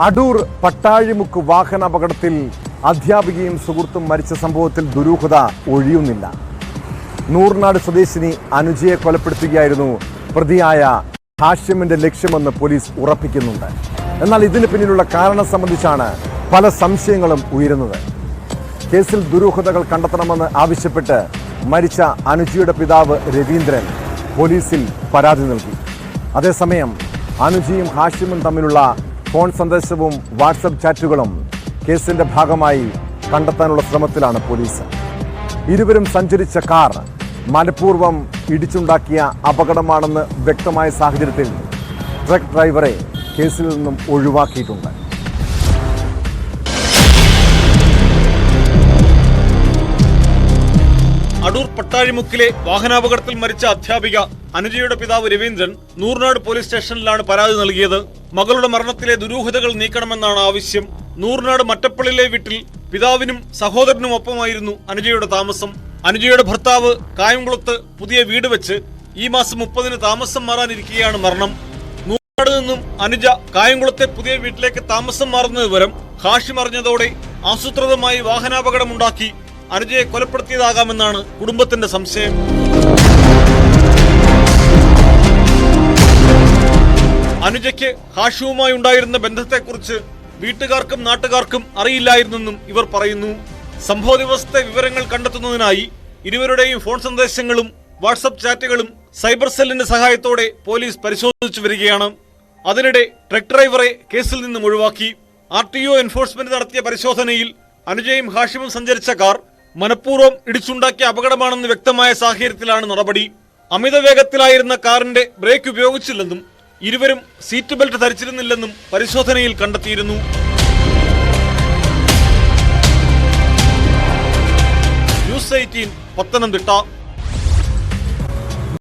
അടൂർ പട്ടാഴിമുക്ക് വാഹനാപകടത്തിൽ അധ്യാപികയും സുഹൃത്തും മരിച്ച സംഭവത്തിൽ ദുരൂഹത ഒഴിയുന്നില്ല. നൂർനാട് സ്വദേശിനി അനുജയെ കൊലപ്പെടുത്തുകയായിരുന്നു പ്രതിയായ ഹാഷിമിന്റെ ലക്ഷ്യമെന്ന് പോലീസ് ഉറപ്പിക്കുന്നുണ്ട്. എന്നാൽ ഇതിന് പിന്നിലുള്ള കാരണം സംബന്ധിച്ചാണ് പല സംശയങ്ങളും ഉയരുന്നത്. കേസിൽ ദുരൂഹതകൾ കണ്ടെത്തണമെന്ന് ആവശ്യപ്പെട്ട് മരിച്ച അനുജയുടെ പിതാവ് രവീന്ദ്രൻ പോലീസിൽ പരാതി നൽകി. അതേസമയം അനുജയും ഹാഷിമും തമ്മിലുള്ള ഫോൺ സന്ദേശവും വാട്സപ്പ് ചാറ്റുകളും കേസിന്റെ ഭാഗമായി കണ്ടെത്താനുള്ള ശ്രമത്തിലാണ് പോലീസ്. ഇരുവരും സഞ്ചരിച്ച കാർ മനഃപൂർവ്വം ഇടിച്ചുണ്ടാക്കിയ അപകടമാണെന്ന് വ്യക്തമായ സാഹചര്യത്തിൽ ട്രക്ക് ഡ്രൈവറെ കേസിൽ നിന്നും ഒഴിവാക്കിയിട്ടുണ്ട്. അടൂർ പട്ടാഴിമുക്കിലെ വാഹനാപകടത്തിൽ മരിച്ച അധ്യാപിക അനുജയുടെ പിതാവ് രവീന്ദ്രൻ നൂർനാട് പോലീസ് സ്റ്റേഷനിലാണ് പരാതി നൽകിയത്. മകളുടെ മരണത്തിലെ ദുരൂഹതകൾ നീക്കണമെന്നാണ് ആവശ്യം. നൂർനാട് മറ്റപ്പള്ളിയിലെ വീട്ടിൽ പിതാവിനും സഹോദരനും ഒപ്പമായിരുന്നു അനുജയുടെ താമസം. അനുജയുടെ ഭർത്താവ് കായംകുളത്ത് പുതിയ വീട് വെച്ച് ഈ മാസം 30-ന് താമസം മാറാനിരിക്കുകയാണ് മരണം. നൂർനാട് നിന്നും അനുജ കായംകുളത്തെ പുതിയ വീട്ടിലേക്ക് താമസം മാറുന്ന വിവരം ഹാഷിം അറിഞ്ഞതോടെ ആസൂത്രിതമായി വാഹനാപകടമുണ്ടാക്കി അനുജയെ കൊലപ്പെടുത്തിയതാകാമെന്നാണ് കുടുംബത്തിന്റെ സംശയം. അനുജയ്ക്ക് ഹാഷിമുമായി ഉണ്ടായിരുന്ന ബന്ധത്തെക്കുറിച്ച് വീട്ടുകാർക്കും നാട്ടുകാർക്കും അറിയില്ലായിരുന്നെന്നും ഇവർ പറയുന്നു. സംഭവ ദിവസത്തെ വിവരങ്ങൾ കണ്ടെത്തുന്നതിനായി ഇരുവരുടെയും ഫോൺ സന്ദേശങ്ങളും വാട്സപ്പ് ചാറ്റുകളും സൈബർ സെല്ലിന്റെ സഹായത്തോടെ പോലീസ് പരിശോധിച്ചു വരികയാണ്. അതിനിടെ ട്രക്ക് ഡ്രൈവറെ കേസിൽ നിന്നും ഒഴിവാക്കി. RTO എൻഫോഴ്സ്മെന്റ് നടത്തിയ പരിശോധനയിൽ അനുജയും ഹാഷിമും സഞ്ചരിച്ച കാർ മനഃപൂർവ്വം ഇടിച്ചുണ്ടാക്കിയ അപകടമാണെന്ന് വ്യക്തമായ സാഹചര്യത്തിലാണ് നടപടി. അമിത വേഗത്തിലായിരുന്ന കാറിന്റെ ബ്രേക്ക് ഉപയോഗിച്ചില്ലെന്നും ഇരുവരും സീറ്റ് ബെൽറ്റ് ധരിച്ചിരുന്നില്ലെന്നും പരിശോധനയിൽ കണ്ടെത്തിയിരുന്നു. ന്യൂസ് 18 പത്തനംതിട്ട.